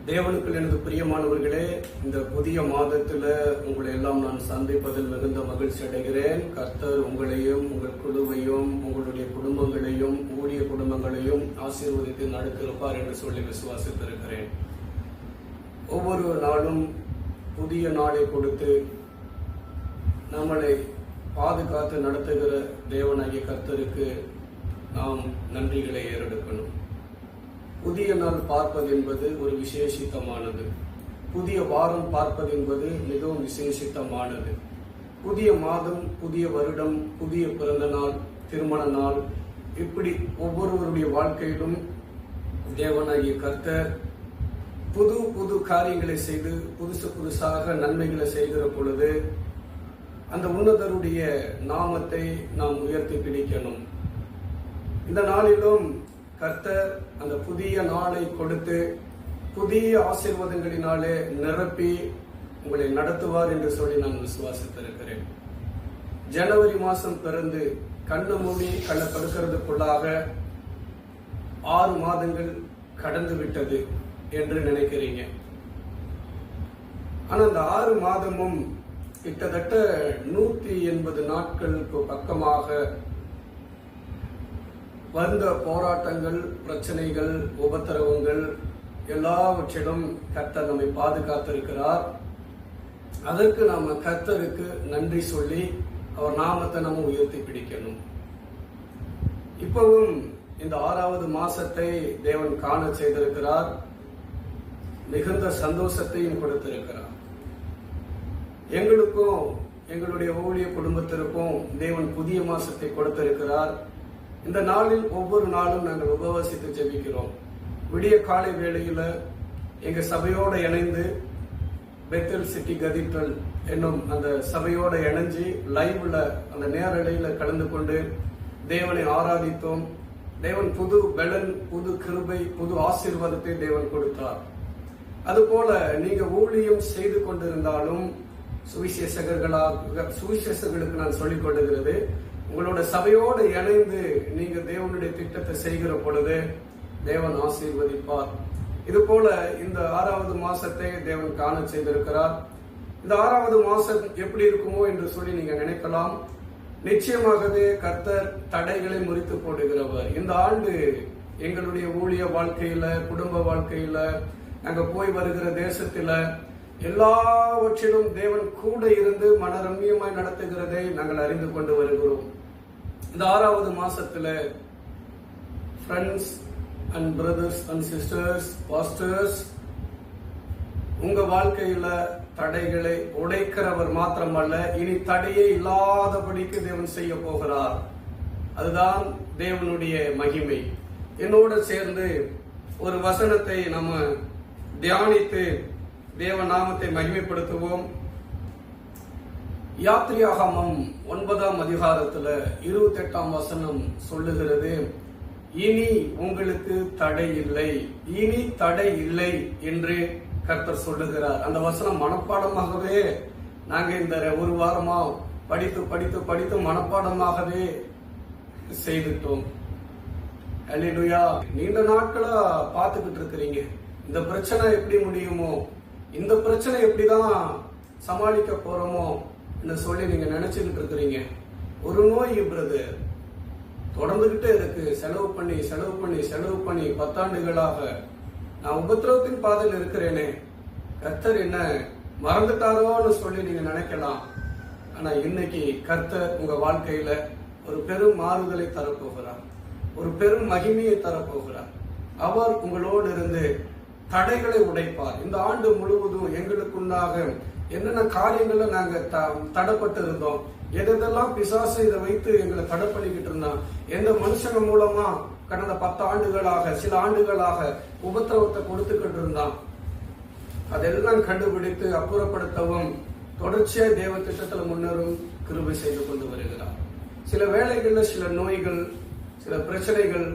தேவனுக்குள் எனது பிரியமானவர்களே, இந்த புதிய மாதத்தில் உங்களை எல்லாம் நான் சந்திப்பதில் மிகுந்த மகிழ்ச்சி அடைகிறேன். கர்த்தர் உங்களையும் உங்கள் குழுவையும் உங்களுடைய குடும்பங்களையும் ஊழிய குடும்பங்களையும் ஆசீர்வதித்து நடத்திருப்பார் என்று சொல்லி விசுவாசித்திருக்கிறேன். ஒவ்வொரு நாளும் புதிய நாளை கொடுத்து நம்மளை பாதுகாத்து நடத்துகிற தேவனாகிய கர்த்தருக்கு நாம் நன்றிகளை ஏறெடுக்கணும். புதிய நாள் பார்ப்பது என்பது ஒரு விசேஷித்தமானது. புதிய வாரம் பார்ப்பது என்பது மிகவும் விசேஷித்தமானது. புதிய மாதம், புதிய வருடம், புதிய பிறந்த நாள், திருமண நாள், இப்படி ஒவ்வொருவருடைய வாழ்க்கையிலும் தேவனாகிய கர்த்தர் புது புது காரியங்களை செய்து புதுசாக நன்மைகளை செய்கிற பொழுது அந்த உன்னதருடைய நாமத்தை நாம் உயர்த்தி பிடிக்கணும். இந்த நாளிலும் கர்த்தர் அந்த புதிய நாளை கொடுத்து புதிய ஆசீர்வாதங்களினாலே நிரப்பி உங்களை நடத்துவார் என்று சொல்லி நான் விசுவாசித்திருக்கிறேன். ஜனவரி மாதம் பிறந்து கண்ணு மூடி கண்ணை படுக்கிறதுக்குள்ளாக 6 மாதங்கள் கடந்து விட்டது என்று நினைக்கிறீங்க. ஆனா அந்த 6 மாதமும் கிட்டத்தட்ட 180 நாட்களுக்கு பக்கமாக வந்த போராட்டங்கள், பிரச்சனைகள், உபத்திரவங்கள் எல்லாவற்றிலும் கர்த்தர் நம்மை பாதுகாத்திருக்கிறார். அதற்கு நாம கர்த்தருக்கு நன்றி சொல்லி அவர் நாமத்தை நம்ம உயர்த்தி பிடிக்கணும். இப்பவும் இந்த 6வது மாசத்தை தேவன் காண செய்திருக்கிறார். மிகுந்த சந்தோஷத்தையும் கொடுத்திருக்கிறார். எங்களுக்கும் எங்களுடைய ஊழிய குடும்பத்திற்கும் தேவன் புதிய மாசத்தை கொடுத்திருக்கிறார். இந்த நாளில் ஒவ்வொரு நாளும் நாங்கள் உபவாசித்து ஜெபிக்கிறோம். விடிய காலை வேளையில எங்க சபையோட இணைந்து பெத்தல் சிட்டி கதீட்ரல் என்னும் அந்த சபையோட இணைஞ்சு லைவ்ல அந்த நேரலையில கலந்து கொண்டு தேவனை ஆராதித்தோம். தேவன் புது பலன், புது கிருபை, புது ஆசீர்வாதத்தை தேவன் கொடுத்தார். அதுபோல நீங்க ஊழியம் செய்து கொண்டிருந்தாலும் சுவிசேஷர்களுக்கு நான் சொல்லிக் கொண்டிருக்கிறது, உங்களோட சபையோடு இணைந்து நீங்க தேவனுடைய திட்டத்தை செய்கிற பொழுது தேவன் ஆசீர்வதிப்பார். இது போல இந்த 6வது மாசத்தை தேவன் காண செய்திருக்கிறார். இந்த 6வது மாசம் எப்படி இருக்குமோ என்று சொல்லி நீங்க நினைக்கலாம். நிச்சயமாகவே கர்த்தர் தடைகளை முறித்து போடுகிறவர். இந்த ஆண்டு எங்களுடைய ஊழிய வாழ்க்கையில, குடும்ப வாழ்க்கையில, நாங்க போய் வருகிற தேசத்துல எல்லாவற்றிலும் தேவன் கூட இருந்து மனரம்யமாய் நடத்துகிறதை நாங்கள் அறிந்து கொண்டு வருகிறோம். இந்த 6வது மாசத்துல friends and brothers and sisters, pastors, உங்க வாழ்க்கையில தடைகளை உடைக்கிறவர் மாத்திரமல்ல, இனி தடையே இல்லாதபடிக்கு தேவன் செய்ய போகிறார். அதுதான் தேவனுடைய மகிமை. என்னோட சேர்ந்து ஒரு வசனத்தை நம்ம தியானித்து தேவ நாமத்தை மகிமைப்படுத்துவோம். யாத்திரையாகமம் 9ஆம் அதிகாரத்துல 28ஆம் வசனம் சொல்லுகிறது, இனி உங்களுக்கு தடை இல்லை, இனி தடை இல்லை என்று கர்த்தர் சொல்லுகிறார். அந்த வசனம் மனப்பாடமாகவே நாங்க இந்த ஒரு வாரமா படித்து படித்து படித்து மனப்பாடமாகவே செய்துட்டோம். அல்லேலூயா. நீண்ட நாட்களா பார்த்துக்கிட்டு இருக்கிறீங்க, இந்த பிரச்சனை எப்படி முடியுமோ, இந்த பிரச்சனை எப்படிதான் சமாளிக்க போறோமோ என்று சொல்லி நீங்க நினைச்சுக்கிட்டு இருக்கிறீங்க. ஒரு நோய் பிரதர் தொடர்ந்துகிட்டே இருக்கு. செலவு பண்ணி 10 ஆண்டுகளாக நான் உபத்திரவத்தின் பாதையில் இருக்கிறேனே, கர்த்தர் என்ன மறந்துட்டாரோன்னு சொல்லி நீங்க நினைக்கலாம். ஆனா இன்னைக்கு கர்த்தர் உங்க வாழ்க்கையில ஒரு பெரும் மாறுதலை தரப்போகிறார், ஒரு பெரும் மகிமையை தரப்போகிறார். அவர் உங்களோடு இருந்து தடைகளை உடைப்பார். இந்த ஆண்டு முழுவதும் எங்களுக்குள்ளாக என்னென்ன காரியங்கள்ல நாங்க தடைப்பட்டு இருந்தோம், எதெல்லாம் பிசாசு இதை வைத்து எங்களை தடை பண்ணிக்கிட்டு இருந்தான், எந்த மனுஷங்க மூலமா கடந்த 10 ஆண்டுகளாக, சில ஆண்டுகளாக உபத்திரவத்தை கொடுத்துக்கிட்டு இருந்தான், அதெல்லாம் கண்டுபிடித்து அப்புறப்படுத்தவும் தொடர்ச்சியா தேவ திட்டத்தில் முன்னரும் கிருபை செய்து கொண்டு வருகிறார். சில வேளைகள்ல சில நோய்கள், சில பிரச்சனைகள்,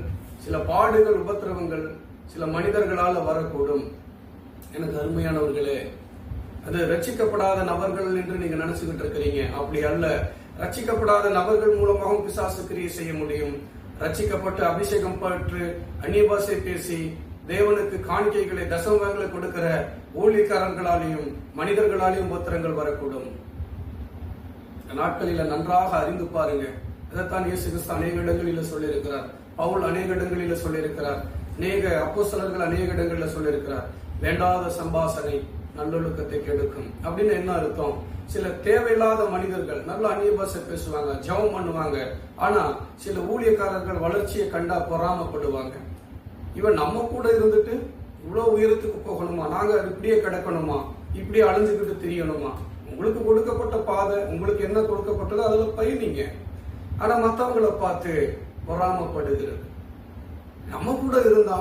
சில பாடுகள், உபத்திரவங்கள் சில மனிதர்களால் வரக்கூடும். எனக்கு அருமையானவர்களே, அது ரட்சிக்கப்படாத நபர்கள் என்று நீங்க நினைச்சுக்கிட்டு இருக்கிறீங்க. அப்படி அல்ல. ரட்சிக்கப்படாத நபர்கள் மூலமாகவும் பிசாசு கிரியை செய்ய முடியும். ரட்சிக்கப்பட்டு அபிஷேகம் பெற்று அந்நிய பாஷை பேசி தேவனுக்கு காணிக்கைகளை தசமங்களை கொடுக்கிற ஊழியக்காரர்களாலேயும் மனிதர்களாலேயும் உபத்திரங்கள் வரக்கூடும். நாட்களில நன்றாக அறிந்து பாருங்க. இதைத்தான் இயேசு கிறிஸ்து அநேக இடங்களில் சொல்லியிருக்கிறார். பவுல் அநேக இடங்களில் சொல்லியிருக்கிறார். அநேக அப்போஸ்தலர்கள் அநேக இடங்களில் சொல்லியிருக்கிறார். வேண்டாத சம்பாசனை நல்லொழுக்கத்தை கெடுக்கும் அப்படின்னு என்ன அர்த்தம்? சில தேவையில்லாத மனிதர்கள் நல்ல அந்நிய பாஷை பேசுவாங்க, ஜெபம் பண்ணுவாங்க. ஆனா சில ஊழியக்காரர்கள் வளர்ச்சியை கண்டா பொறாமப்படுவாங்க. இவன் நம்ம கூட இருந்துட்டு இவ்வளவு உயரத்துக்கு போகணுமா, நாங்க இப்படியே கிடக்கணுமா, இப்படியே அழிஞ்சுக்கிட்டு தெரியணுமா? உங்களுக்கு கொடுக்கப்பட்ட பாதை, உங்களுக்கு என்ன கொடுக்கப்பட்டதோ அதுல பயணிங்க. ஆனா மத்தவங்களை பார்த்து பொறாமப்படுகிறது. நம்ம கூட இருந்தா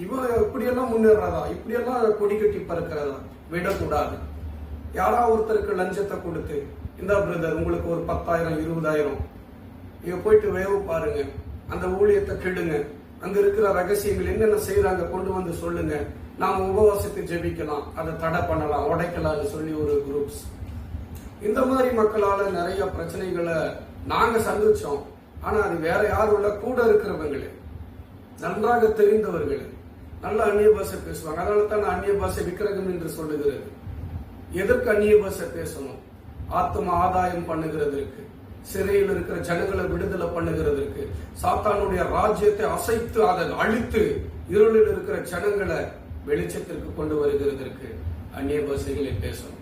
இவன் இப்படியெல்லாம் முன்னேறதா, இப்படியெல்லாம் கொடி கட்டி பறக்கிறதா விடக்கூடாது. யாராவது ஒருத்தருக்கு லஞ்சத்தை கொடுத்து, இந்த பிரதர் உங்களுக்கு ஒரு 10,000 20,000 நீங்க போயிட்டு வேவு பாருங்க, அந்த ஊழியத்தை கெடுங்க, அங்க இருக்கிற ரகசியங்கள் என்னென்ன செய்யறாங்க கொண்டு வந்து சொல்லுங்க, நாம உபவாசத்தை ஜெபிக்கலாம், அதை தடை பண்ணலாம், உடைக்கலாம்னு சொல்லி ஒரு குரூப்ஸ். இந்த மாதிரி மக்களால நிறைய பிரச்சனைகளை நாங்க சந்திச்சோம். ஆனா அது வேற யாரும் இல்ல, கூட இருக்கிறவங்களே, நன்றாக தெரிந்தவர்களே, நல்ல அந்நிய பாஷை பேசுவாங்க. அதனால தான் அந்நிய பாஷை விக்கிரகம் என்று சொல்லுகிறது. எதற்கு அந்நிய பாஷை பேசணும்? ஆத்ம ஆதாயம் பண்ணுகிறதற்கு, சிறையில் இருக்கிற ஜனங்களை விடுதலை பண்ணுகிறதற்கு, சாத்தானுடைய ராஜ்யத்தை அசைத்து அதை அழித்து இருளில் இருக்கிற ஜனங்களை வெளிச்சத்திற்கு கொண்டு வருகிறதற்கு அந்நிய பாஷைகளை பேசணும்.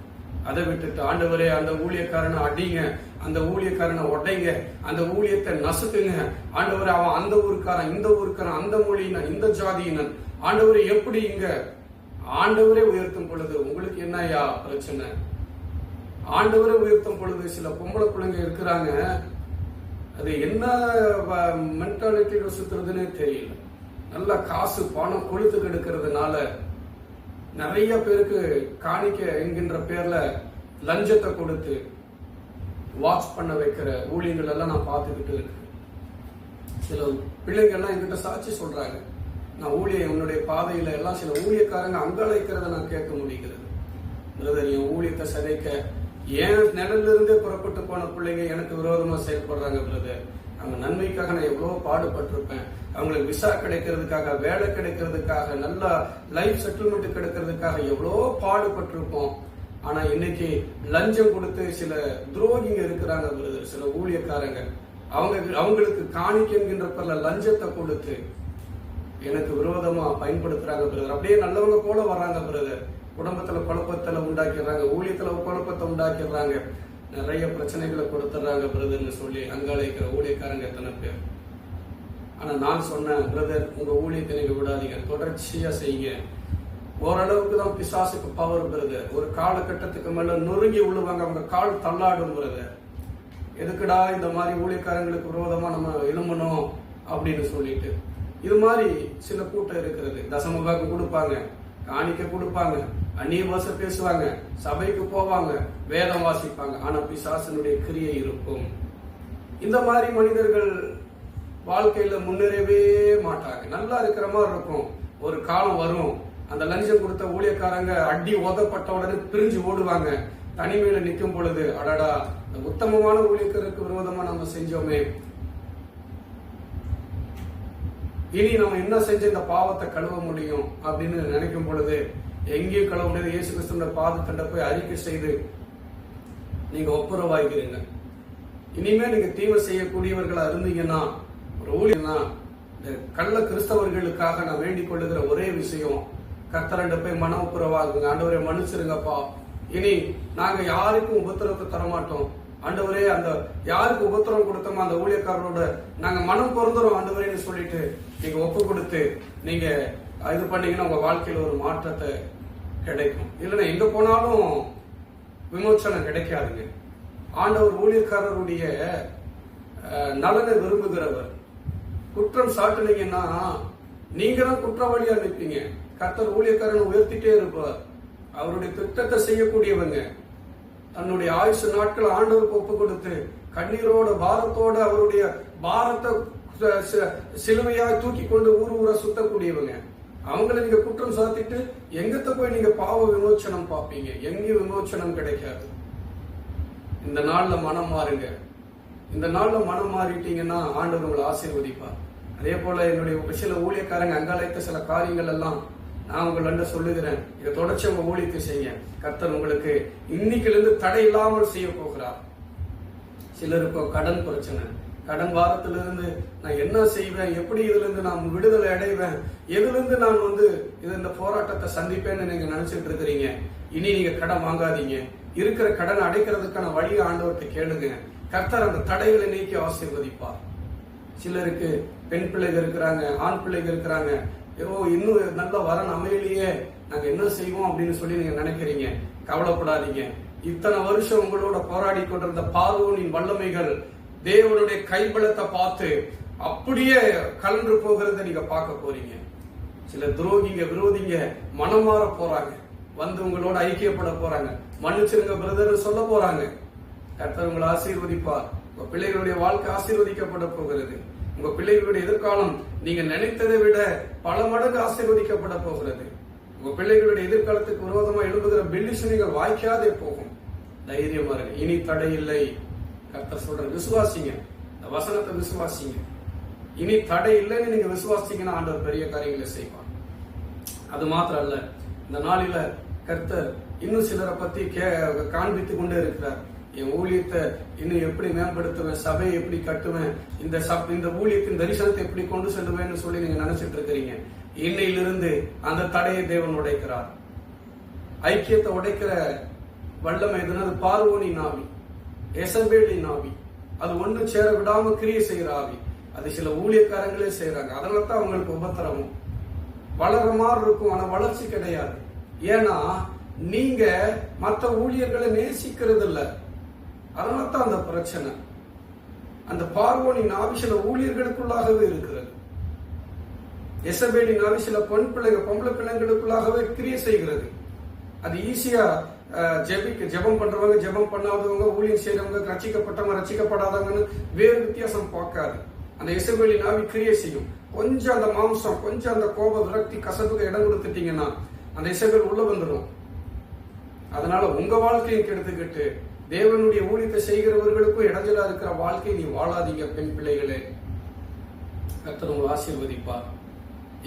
அதை விட்டுட்டு ஆண்டவரே அந்த ஊழியக்காரனை அடிங்க, அந்த ஊழியக்காரனை உடைங்க, அந்த ஊழியத்தை நசுக்குங்க, ஆண்டவரே அவன் அந்த ஊருக்காரன், இந்த ஊருக்காரன், அந்த மொழியினன், இந்த ஜாதியினன், ஆண்டவரே எப்படி இங்க ஆண்டவரே உயர்த்தும் பொழுது உங்களுக்கு என்னையா பிரச்சனை? ஆண்டவரே உயர்த்தும் பொழுது சில பொம்பளை பிள்ளைங்க இருக்கிறாங்க, அது என்ன மென்டாலிட்டியில சுத்துறதுன்னே தெரியல. நல்ல காசு பணம் கொழுத்து கெடுக்கிறதுனால நிறைய பேருக்கு காணிக்க என்கின்ற பேர்ல லஞ்சத்தை கொடுத்து வாட்ச் பண்ண வைக்கிற ஊழியர்கள் எல்லாம் நான் பார்த்துக்கிட்டு இருக்கேன். சில பிள்ளைங்க எல்லாம் என்கிட்ட சாட்சி சொல்றாங்க, நான் உன்னுடைய பாதையில எல்லாம் சில ஊழியக்காரங்க அங்காளைக்கிறத நான் கேட்க முடிகிறது. பிரதர், என் ஊழியத்தை சிதைக்க ஏன் நிழல்ல இருந்தே புறப்பட்டு போன பிள்ளைங்க எனக்கு விரோதமா செயல்படுறாங்க பிரதர். அவங்க நன்மைக்காக நான் எவ்வளவு பாடுபட்டிருப்பேன், அவங்களுக்கு விசா கிடைக்கிறதுக்காக, வேலை கிடைக்கிறதுக்காக, நல்ல லைஃப் செட்டில்மெண்ட் கிடைக்கிறதுக்காக எவ்வளோ பாடுபட்டிருப்போம். ஆனா இன்னைக்கு லஞ்சம் கொடுத்து சில துரோகிங்க இருக்கிறாங்க பிரதர், சில ஊழியக்காரங்க அவங்களுக்கு காணிக்கின்ற பேர்ல லஞ்சத்தை கொடுத்து எனக்கு விரோதமா பயன்படுத்துறாங்க பிரதர். அப்படியே நல்லவங்க போல வர்றாங்க பிரதர், குடும்பத்துல குழப்பத்துல உண்டாக்கிடுறாங்க, ஊழியத்துல குழப்பத்தை உண்டாக்கிடுறாங்க, நிறைய பிரச்சனைகளை கொடுத்துறாங்க பிரதர்னு சொல்லி அங்காளிக்கிற ஊழியக்காரங்க எத்தனை பேர். ஆனா நான் சொன்னேன், பிரதர் உங்க ஊழியத்தை நீங்க விடாதீங்க, தொடர்ச்சியா செய்யுங்க. ஓரளவுக்கு தான் பிசாசுக்கு பவர் பிரதர். ஒரு காலகட்டத்துக்கு மேல நொறுங்கி விழுவாங்க, அவங்க கால் தள்ளாடும் பிரதர். எதுக்குடா இந்த மாதிரி ஊழியக்காரங்களுக்கு விரோதமா நம்ம எழும்பணும் அப்படின்னு சொல்லிட்டு. இது மாதிரி சில கூட்டம் இருக்கிறது, தசமபாக்கு கொடுப்பாங்க, காணிக்க கொடுப்பாங்க, அந்நிய பாஷை பேசுவாங்க, சபைக்கு போவாங்க, வேதம் வாசிப்பாங்க, ஆனா பிசாசனுடைய கிரியை இருக்கும். இந்த மாதிரி மனிதர்கள் வாழ்க்கையில முன்னேறவே மாட்டாங்க. நல்லா இருக்கிற மாதிரி இருக்கும், ஒரு காலம் வரும், அந்த லஞ்சம் கொடுத்த ஊழியக்காரங்க அடி ஓதப்பட்ட உடனே பிரிஞ்சு ஓடுவாங்க. தனிமையில நிற்கும் பொழுது அடடா இந்த உத்தமமான ஊழியக்காரருக்கு விரோதமா நம்ம செஞ்சோமே, இனி நம்ம என்ன செஞ்ச இந்த பாவத்தை கழுவ முடியும் அப்படின்னு நினைக்கும் பொழுது எங்கேயும் கழுவ முடியாது. இயேசு கிறிஸ்துவின் பாதத்திட்ட போய் அறிக்கை செய்து நீங்க ஒப்புரவாகிறீங்க. இனிமே நீங்க தீமை செய்யக்கூடியவர்களா இருந்தீங்கன்னா, ஒரு ஊழியனா இந்த கள்ள கிறிஸ்தவர்களுக்காக நான் வேண்டிக் கொள்ளுகிற ஒரே விஷயம், கர்த்தரண்ட போய் மன ஒப்புரவாகுங்க, ஆண்டவரே மன்னிச்சிருங்கப்பா, இனி நாங்க யாருக்கும் உபத்திரத்தை தரமாட்டோம் ஆண்டவரே, அந்த யாருக்கு உபத்திரம் கொடுத்தோமோ அந்த ஊழியக்காரரோட நாங்க மனம் பொருந்துறோம் ஆண்டவரேன்னு சொல்லிட்டு நீங்க ஒப்பு கொடுத்து நீங்க இது பண்ணீங்கன்னா உங்க வாழ்க்கையில ஒரு மாற்றத்தை கிடைக்கும். இல்லைன்னா எங்க போனாலும் விமோசனம் கிடைக்காதுங்க. ஆண்டவர் ஊழியக்காரருடைய நலனை விரும்புகிறவர். குற்றம் சாட்டுனீங்கன்னா நீங்க தான் குற்றவாளியா நிற்பீங்க. கர்த்தர் ஊழியக்காரனை உயர்த்திட்டே இருப்பார். அவருடைய திட்டத்தை செய்யக்கூடியவங்க தன்னுடைய ஆயுசு நாட்கள் ஆண்டவருக்கு ஒப்பு கொடுத்து கண்ணீரோட பாரத்தோட அவருடைய பாரத்தை சிலுவையாக தூக்கி கொண்டு ஊர் ஊரா சுத்தக்கூடியவங்க. அவங்களை நீங்க குற்றம் சாத்திட்டு எங்கத்த போய் நீங்க பாவ விமோச்சனம் பார்ப்பீங்க? எங்கேயும் விமோச்சனம் கிடைக்காது. இந்த நாள்ல மனம் மாறுங்க. இந்த நாள்ல மனம் மாறிட்டீங்கன்னா ஆண்டவர் உங்களை ஆசீர்வதிப்பார். அதே போல என்னுடைய சில ஊழியக்காரங்க அங்காளைத்த சில காரியங்கள் எல்லாம் நான் உங்கள சொல்லுகிறேன். இதை தொடர்ச்சி உங்க ஊழியத்தை செய்ய கர்த்தர் உங்களுக்கு இன்னைக்கிலிருந்து தடை இல்லாமல் செய்ய போகிறார். சிலருக்கோ கடன் பிரச்சனை, கடன் வாரத்திலிருந்து நான் என்ன செய்வேன், எப்படி இதுல இருந்து நான் விடுதலை அடைவேன், எதுல இருந்து நான் இந்த போராட்டத்தை சந்திப்பேன்னு நீங்க நினைச்சிட்டு இருக்கிறீங்க. இனி நீங்க கடன் வாங்காதீங்க. இருக்கிற கடனை அடைக்கிறதுக்கான வழியை ஆண்டவர்கிட்ட கேளுங்க. கர்த்தர் அந்த தடைகளை நீக்கி ஆசீர்வதிப்பார். சிலருக்கு பெண் பிள்ளைகள் இருக்கிறாங்க, ஆண் பிள்ளைகள் இருக்கிறாங்க. இன்னும் நல்ல வரன் அமையிலேயே நாங்க என்ன செய்வோம் அப்படின்னு சொல்லி நீங்க நினைக்கிறீங்க. கவலைப்படாதீங்க. இத்தனை வருஷம் உங்களோட போராடி கொண்டிருந்த பார்வோனின் வல்லமைகள் தேவனுடைய கைபலத்தை பார்த்து அப்படியே கலந்து போகிறத நீங்க பார்க்க போறீங்க. சில துரோகிங்க விரோதிங்க மனம் மாற போறாங்க, உங்களோட ஐக்கியப்பட போறாங்க. மன்னிச்சிருங்க பிரதர் சொல்ல போறாங்க. கர்த்தர் உங்களை ஆசீர்வதிப்பார். உங்க பிள்ளைகளுடைய வாழ்க்கை ஆசீர்வதிக்கப்பட போகிறது. உங்க பிள்ளைகளுடைய எதிர்காலம் நீங்க நினைத்ததை விட பல மடங்கு ஆசீர்வதிக்கப்பட போகிறது. உங்க பிள்ளைகளுடைய எதிர்காலத்துக்கு விரோதமா எழுதுகிற பில்லிஷனிகள் வாய்க்காதே போகும். தைரியமா இருக்கு. இனி தடை இல்லை. கர்த்தர் சொல்ற விசுவாசிங்க, இந்த வசனத்தை விசுவாசிங்க. இனி தடை இல்லைன்னு நீங்க விசுவாசிங்கன்னா ஆண்டவர் பெரிய காரியங்களை செய்வார். அது மாத்திரம் அல்ல, இந்த நாளில கர்த்தர் இன்னும் சிலரை பத்தி காண்பித்து கொண்டே இருக்கிறார். என் ஊழியத்தை இன்னும் எப்படி மேம்படுத்துவேன், சபையை எப்படி கட்டுவேன், இந்த ஊழியத்தின் தரிசனத்தை எப்படி கொண்டு செல்வேன்னு சொல்லி நீங்க நினைச்சிட்டு இருக்கிறீங்க. இன்னையிலிருந்து அந்த தடையை தேவன் உடைக்கிறார். ஐக்கியத்தை உடைக்கிற வல்லமை எதுனா அது பார்வோனின் ஆவி, எசபேலின் ஆவி. அது ஒன்று சேர விடாம கிரியை செய்கிற ஆவி. அது சில ஊழியக்காரங்களே செய்யறாங்க. அதனால தான் அவங்களுக்கு உபத்திரமும் வளர மாதிரி இருக்கும். ஆனா வளர்ச்சி கிடையாது. ஏன்னா நீங்க மற்ற ஊழியர்களை நேசிக்கிறது இல்ல. அதனால தான் அந்த பிரச்சனை. அந்த பார்வோனின் ஆவி சில ஊழியர்களுக்குள்ளாகவே இருக்கிறது. எசபேலின் ஆவி சில பொம்பளை பிள்ளைங்களுக்குள்ளாகவே கிரியை செய்கிறது. அது ஈஸியா ஜெபம் பண்றவங்க, ஜெபம் பண்ணாதவங்க, ஊழியம் செய்யறவங்க, ரட்சிக்கப்பட்டவங்க, ரட்சிக்கப்படாதவங்கன்னு வேறு வித்தியாசம் பார்க்காது. அந்த எசபேலின் ஆவி கிரியை செய்யும். கொஞ்சம் அந்த மாம்சம், கொஞ்சம் அந்த கோப விரக்தி கசப்புக்கு இடம் கொடுத்துட்டீங்கன்னா அந்த எசபேல் உள்ள வந்துடும். அதனால உங்க வாழ்க்கையை கெடுத்துக்கிட்டு தேவனுடைய ஊழியத்தை செய்கிறவர்களுக்கும் இடைஞ்சலா இருக்கிற வாழ்க்கையை நீ வாழாதீங்க. பெண் பிள்ளைகளே, கர்த்தர் உங்களை ஆசீர்வதிப்பார்.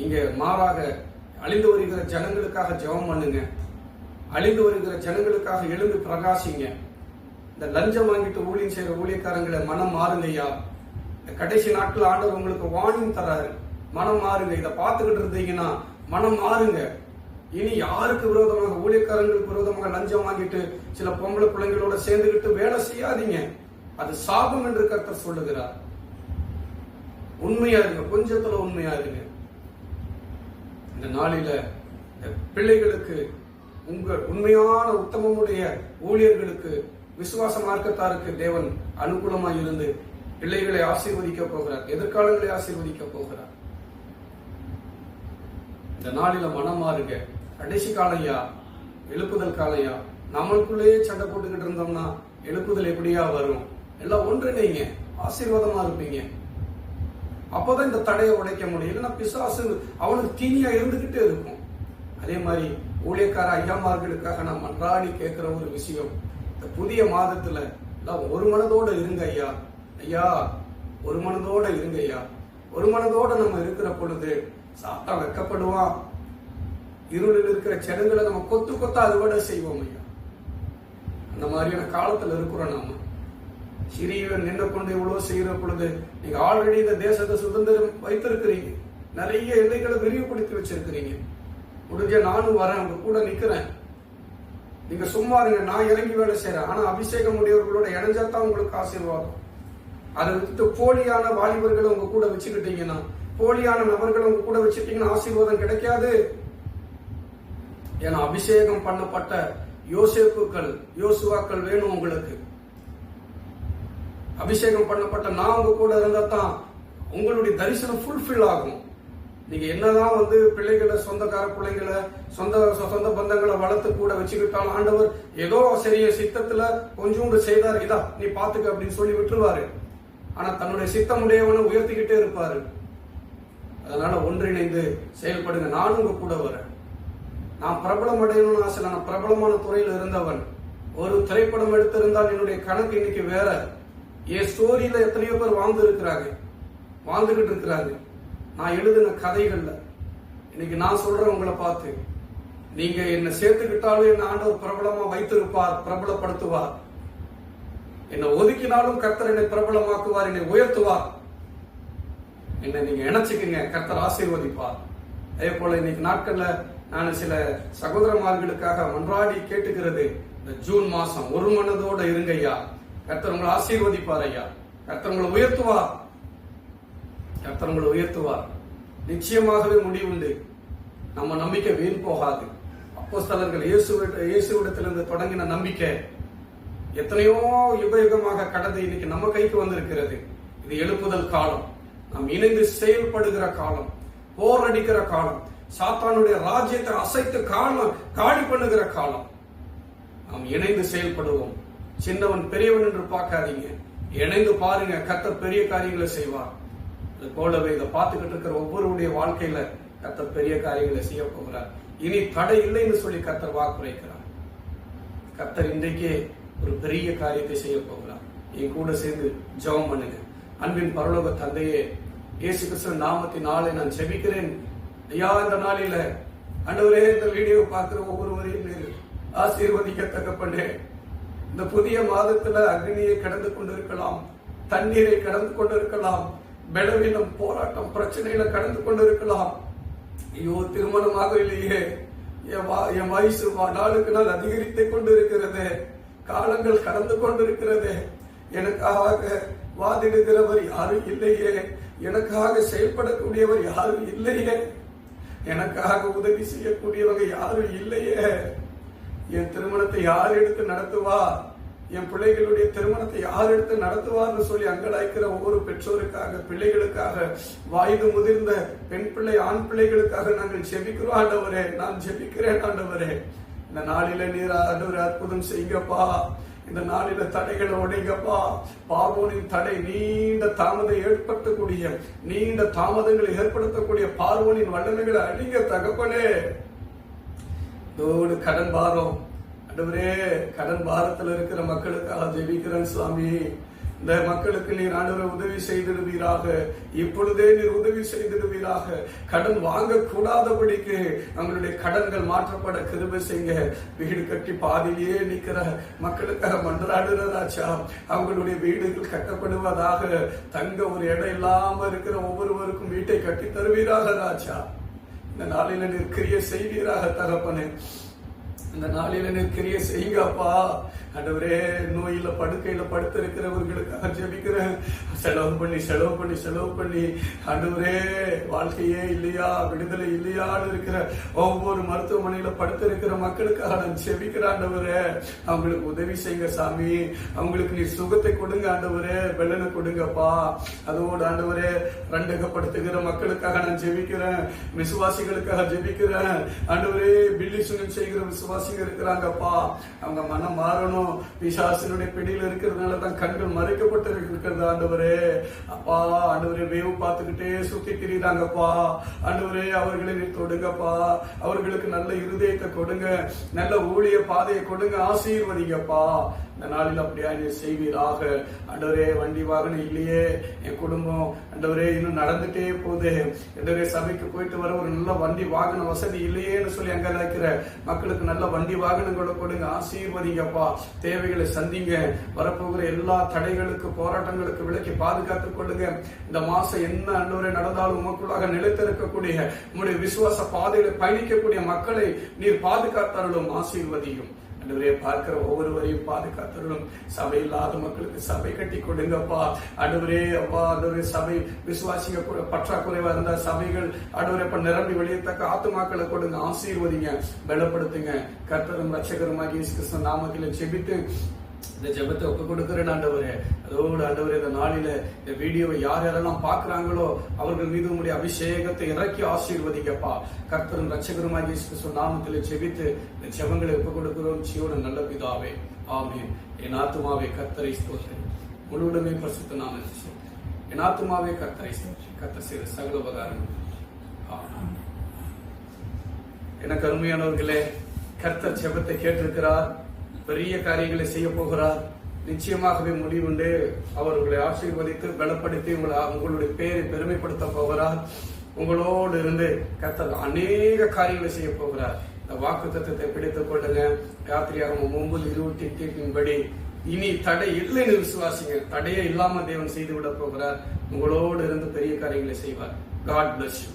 இங்க மாறாக அழிந்து வருகிற ஜனங்களுக்காக ஜெபம் பண்ணுங்க. அழிந்து வருகிற ஜனங்களுக்காக எழுந்து பிரகாசிங்க. இந்த லஞ்சம் வாங்கிட்டு ஊழியம் செய்யற ஊழியக்காரங்களை மனம் மாறுங்கய்யா. இந்த கடைசி நாட்கள் ஆண்டவர் உங்களுக்கு வார்னிங் தராரு. மனம் மாறுங்க. இதை பார்த்துக்கிட்டு இருந்தீங்கன்னா மனம் மாறுங்க. இனி யாருக்கு விரோதமாக, ஊழியக்காரங்களுக்கு விரோதமாக லஞ்சம் வாங்கிட்டு சில பொம்பளை பிள்ளைங்களோட சேர்ந்துகிட்டு வேலை செய்யாதீங்க. அது சாபம் என்று கர்த்தர் சொல்லுகிறார். உண்மையா இருங்க, கொஞ்சத்துல உண்மையா இருங்க. இந்த நாளில பிள்ளைகளுக்கு, உங்க உண்மையான உத்தமமுடைய ஊழியர்களுக்கு, விசுவாச மார்க்கத்தாருக்கு தேவன் அனுகூலமாய் இருந்து பிள்ளைகளை ஆசீர்வதிக்க போகிறார். எதிர்காலங்களை ஆசீர்வதிக்க போகிறார். இந்த நாளில மனம் மாறுங்க. கடைசி காலையா, எழுப்புதல் காலையா. நம்மளுக்குள்ளேயே சண்டை போட்டுக்கிட்டு இருந்தோம்னா எழுப்புதல் எப்படியா வரும்? எல்லாம் ஒன்றிணைங்க, ஆசீர்வாதமா இருப்பீங்க. அப்போதான் இந்த தடையை உடைக்க முடியும். இல்லைன்னா பிசாசு அவனுக்கு தீனியா இருந்துகிட்டே இருக்கும். அதே மாதிரி ஊழியக்கார ஐயாமார்களுக்காக நான் மன்றாடி கேட்கிற ஒரு விஷயம், இந்த புதிய மாதத்துல எல்லாம் ஒரு மனதோட இருங்க ஐயா. ஐயா, ஒரு மனதோட இருங்க ஐயா. ஒரு மனதோட நம்ம இருக்கிற பொழுது சாத்தா வெக்கப்படுவான். இருளில் இருக்கிற ஜனங்களை நம்ம கொத்து கொத்தா அறுவடை செய்வோம் ஐயா. அந்த மாதிரியான காலத்துல இருக்கிறோம். நாம சிறியவன் நின்று கொண்டு இவ்வளவு செய்கிற பொழுது நீங்க ஆல்ரெடி இந்த தேசத்தை சுதந்திரம் வைத்திருக்கிறீங்க. நிறைய எல்லைகளை விரிவுபடுத்தி வச்சிருக்கிறீங்க. முடிஞ்ச நானும் வரேன், உங்க கூட நிக்கிறேன். நீங்க சும்மா இருங்க, நான் இறங்கி வேலை செய்யறேன். ஆனா அபிஷேகம் உடையவர்களோட இணைஞ்சாதான் உங்களுக்கு ஆசீர்வாதம். அதை விட்டு போலியான வாலிபர்களை உங்க கூட வச்சுக்கிட்டீங்கன்னா, போலியான நபர்களை உங்க கூட வச்சுட்டீங்கன்னா ஆசீர்வாதம் கிடைக்காது. ஏன்னா அபிஷேகம் பண்ணப்பட்ட யோசேப்புக்கள், யோசுவாக்கள் வேணும் உங்களுக்கு. அபிஷேகம் பண்ணப்பட்ட நான் உங்க கூட இருந்தா தான் உங்களுடைய தரிசனம் ஃபுல்ஃபில் ஆகும். நீங்க என்னதான் பிள்ளைகளை, சொந்தக்கார பிள்ளைங்களை, சொந்த பந்தங்களை வளர்த்து கூட வச்சுக்கிட்டாலும் ஆண்டவர் ஏதோ சரிய சித்தத்துல கொஞ்சோண்டு செய்தார், இதா நீ பாத்துக்க அப்படின்னு சொல்லி விட்டுருவாரு. ஆனா தன்னுடைய சித்தமுடையவனை உயர்த்திக்கிட்டே இருப்பாரு. அதனால ஒன்றிணைந்து செயல்படுங்க. நானும் உங்க கூட வரேன். நான் பிரபலம் அடையணும்னு ஆசை. நான் பிரபலமான துறையில இருந்தவன். ஒரு திரைப்படம் எடுத்திருந்தால் என்னுடைய கணக்கு இன்னைக்கு வேற. என் ஸ்டோரியில எத்தனையோ பேர் வாழ்ந்துகிட்டு இருக்கிறாங்க. நான் எழுதின கதைகள்ல இன்னைக்கு நான் சொல்றேன் உங்களை பார்த்து, நீங்க என்ன சேர்த்துக்கிட்டாலும் என்ன ஆண்டவர் பிரபலமா வைத்திருப்பார், பிரபலப்படுத்துவார். என்னை ஒதுக்கினாலும் கர்த்தர் என்னை பிரபலமாக்குவார், என்னை உயர்த்துவார். என்ன நீங்க இணைச்சுக்கீங்க, கர்த்தர் ஆசீர்வதிப்பார். அதே போல இன்னைக்கு நாட்கள்ல நான் சில சகோதரமார்களுக்காக மன்றாடி கேட்டுக்கிறது, இந்த ஜூன் மாசம் ஒரு மனதோட இருங்க ஐயா, கர்த்தர் உங்களை ஆசீர்வதிப்பார் ஐயா, கர்த்தர் உங்களை உயர்த்துவார், கர்த்தர் உங்களை உயர்த்துவார். நிச்சயமாகவே முடிவுண்டு. நம்ம நம்பிக்கை வீண் போகாது. அப்போஸ்தலர்கள் இயேசுவிடத்திலிருந்து தொடங்கின நம்பிக்கை எத்தனையோ யுகமாக கடந்து இன்னைக்கு நம்ம கைக்கு வந்திருக்கிறது. இது எழுப்புதல் காலம், நாம் இணைந்து செயல்படுகிற காலம், போரடிக்கிற காலம், சாத்தானுடைய ராஜ்யத்தை அசைத்து காலி பண்ணுகிற காலம். நாம் இணைந்து செயல்படுவோம். சின்னவன் பெரியவன் என்று பார்க்காதீங்க, இணைந்து பாருங்க, கர்த்தர் பெரிய காரியங்களை செய்வார். அது போலவே இதை பார்த்துக்கிட்டு இருக்கிற ஒவ்வொருடைய வாழ்க்கையில கர்த்தர் பெரிய காரியங்களை செய்ய போகிறார். இனி தடை இல்லைன்னு சொல்லி கர்த்தர் வாக்குரைக்கிறார். கர்த்தர் இன்றைக்கே ஒரு பெரிய காரியத்தை செய்ய போகிறார். என் கூட சேர்ந்து ஜெபம் பண்ணுங்க. அன்பின் பரலோக தந்தையே, இயேசு கிறிஸ்து நாமத்தினாலே நான் ஜெபிக்கிறேன் ஐயா. இந்த நாளில ஆண்டவரே, இந்த வீடியோ பார்க்கிற ஒவ்வொருவரையும் ஆசீர்வதிக்கத்தக்கப்பட்டே. இந்த புதிய மாதத்துல அக்னியை கடந்து கொண்டிருக்கலாம், தண்ணீரை கடந்து கொண்டிருக்கலாம், பலவீனம், போராட்டம், பிரச்சனைகளை கடந்து கொண்டிருக்கலாம். ஐயோ, திருமணமாக இல்லையே, என் வயசு நாளுக்கு நாள் அதிகரித்துக் கொண்டிருக்கிறது, காலங்கள் கடந்து கொண்டிருக்கிறது, எனக்காக வாதிடுகிறவர் யாரும் இல்லையே, எனக்காக செயல்படக்கூடியவர் யாரும் இல்லையே, எனக்காக உதவி செய்யக்கூடியவங்க யாரும் இல்லையே, என் திருமணத்தை யார் எடுத்து நடத்துவா, என் பிள்ளைகளுடைய திருமணத்தை யார் எடுத்து நடத்துவார்னு சொல்லி அங்கலாய்க்கிற ஒவ்வொரு பெற்றோருக்காக, பிள்ளைகளுக்காக, வயது முதிர்ந்த பெண் பிள்ளை, ஆண் பிள்ளைகளுக்காக நாங்கள் ஜெபிக்கிறோம் ஆண்டவரே. நான் ஜெபிக்கிறேன் ஆண்டவரே. இந்த நாளில நீர் ஆண்டவரே அற்புதம் செய்யுங்கப்பா. இந்த நாளில தடைகளை உடைங்கப்பா. பார்வோனின் தடை, நீண்ட தாமதம் ஏற்படுத்தக்கூடிய, நீண்ட தாமதங்களை ஏற்படுத்தக்கூடிய பார்வோனின் வல்லமைகளை அடிங்க தகப்பனே. இதோடு கடன் பாரம் ஆண்டவரே, கடன் பாரத்தில் இருக்கிற மக்களுக்காக ஜெபிக்கிறேன் சுவாமி. இந்த மக்களுக்கு நீர் ஆண்டவரை உதவி செய்திடுவீராக, இப்பொழுதே நீர் உதவி செய்திடுவீராக. கடன் வாங்க கூடாதபடிக்கு அவங்களுடைய கடன்கள் மாற்றப்பட கிருபை செய்யுங்க. வீடு கட்டி பாதிலேயே நிக்கிற மக்களுக்காக மன்றாடுற ராஜா, அவங்களுடைய வீடுகள் கட்டப்படுவதாக, தங்க ஒரு இடம் இல்லாம இருக்கிற ஒவ்வொருவருக்கும் வீட்டை கட்டி தருவீராக ராஜா. இந்த நாளில நீர் கிரியை செய்வீராக தகப்பனே. இந்த நாளில நீர் கிரியை செய்யுங்கப்பா. ஆண்டவரே, நோயில படுக்கையில படுத்து இருக்கிறவர்களுக்காக ஜெபிக்கிறேன். செலவு பண்ணி ஆண்டவரே, வாழ்க்கையே இல்லையா, விடுதலை இல்லையான்னு இருக்கிற ஒவ்வொரு மருத்துவமனையில படுத்து இருக்கிற மக்களுக்காக நான் ஜெபிக்கிறேன் ஆண்டவரே. அவங்களுக்கு உதவி செய்யுங்க சாமி. அவங்களுக்கு நீ சுகத்தை கொடுங்க ஆண்டவரே, வெள்ளனை கொடுங்கப்பா. அதோடு ஆண்டவரே, ரண்டகப்படுத்துகிற மக்களுக்காக நான் ஜெபிக்கிறேன், விசுவாசிகளுக்காக ஜெபிக்கிறேன் ஆண்டவரே. பில்லி சுனம் செய்கிற விசுவாசிகள் இருக்கிறாங்கப்பா, அவங்க மனம் மாறணும். பிசாசினுடைய பிடியில் இருக்கிறதுனாலதான் கண்கள் மறைக்கப்பட்டு இருக்கிறது ஆண்டவரே. அப்பா ஆண்டவரே, வேவு பார்த்துக்கிட்டே சுத்தி திரியுறாங்கப்பா ஆண்டவரே. அவர்களை நீ தொடுங்கப்பா. அவர்களுக்கு நல்ல இருதயத்தை கொடுங்க, நல்ல ஊழிய பாதையை கொடுங்க, ஆசீர்வதிங்கப்பா. இந்த நாளில் அப்படியா நீ செய்வீராக ஆண்டவரே. வண்டி வாகனம் இல்லையே, என் குடும்பம் ஆண்டவரே இன்னும் நடந்துட்டே போகுது ஆண்டவரே. சபைக்கு போயிட்டு வர ஒரு நல்ல வண்டி வாகன வசதி இல்லையேன்னு சொல்லி அங்க இருக்கிற மக்களுக்கு நல்ல வண்டி வாகனங்களை கொடுங்க, ஆசீர்வதிங்கப்பா. தேவைகளை சந்திங்க. வரப்போகிற எல்லா தடைகளுக்கு, போராட்டங்களுக்கு விலக்கி பாதுகாத்துக் கொள்ளுங்க. இந்த மாசம் என்ன ஆண்டவரே நடந்தாலும் உமக்குள்ளாக நிலைத்திருக்கக்கூடிய, உங்களுடைய விசுவாச பாதைகளை பயணிக்கக்கூடிய மக்களை நீர் பாதுகாத்தாலும் ஆசீர்வதியும். ஆண்டவரே, பார்க்கிற ஒவ்வொருவரையும் பாதுகாத்தருளும். சபை இல்லாத மக்களுக்கு சபை கட்டி கொடுங்கப்பா ஆண்டவரே. அப்பா ஆண்டவரே, சபை விசுவாசிக பற்றாக்குறைவா இருந்த சபைகள் ஆண்டவரே இப்ப நிரம்பி வெளியத்தக்க ஆத்துமாக்களை கொடுங்க, ஆசீர்வதிங்க, பலப்படுத்துங்க. கர்த்தரும் ரட்சகருமாகிய இயேசு கிறிஸ்து நாமத்திலே ஜெபித்து இந்த ஜெபத்தை ஒப்பு கொடுக்கிறேன் ஆண்டவரே. அதோடு ஆண்டவரே, இந்த நாளில இந்த வீடியோவை யார் யாரெல்லாம் பார்க்கிறாங்களோ அவர்கள் மீது உங்களுடைய அபிஷேகத்தை இறக்கி ஆசீர்வதிங்கப்பா. கர்த்தரும் ரட்சகருமாகிய இயேசு கிறிஸ்து நாமத்திலே ஜெபித்து இந்த ஜெபங்களை ஒப்பு கொடுக்கிறோம். ஜீவன நல்ல பிதாவே, ஆமென். என் ஆத்துமாவே கர்த்தரை ஸ்தோத்திரி, முழுவதுமே பரிசுத்த நாமத்தை. என் ஆத்துமாவே கர்த்தரை ஸ்தோத்திரி, கர்த்தர் செய்த சகல உபகாரம். எனக்கு அருமையானவர்களே, கர்த்தர் ஜெபத்தை கேட்டிருக்கிறார், பெரிய காரியங்களை செய்ய போகிறார். நிச்சயமாகவே முடிவுண்டு. அவர் உங்களை ஆசீர்வதித்து பலப்படுத்தி உங்களுடைய பேரை பெருமைப்படுத்த போகிறார். உங்களோடு இருந்து கர்த்தர் அநேக காரியங்களை செய்ய போகிறார். இந்த வாக்குத்தத்தத்தை பிடித்துக் கொள்ளுங்க. யாத்திரையாகமம் 9:28 படி இனி தடை இல்லைன்னு விசுவாசிங்க. தடையே இல்லாம தேவன் செய்து விட போகிறார். உங்களோடு இருந்து பெரிய காரியங்களை செய்வார். God bless you.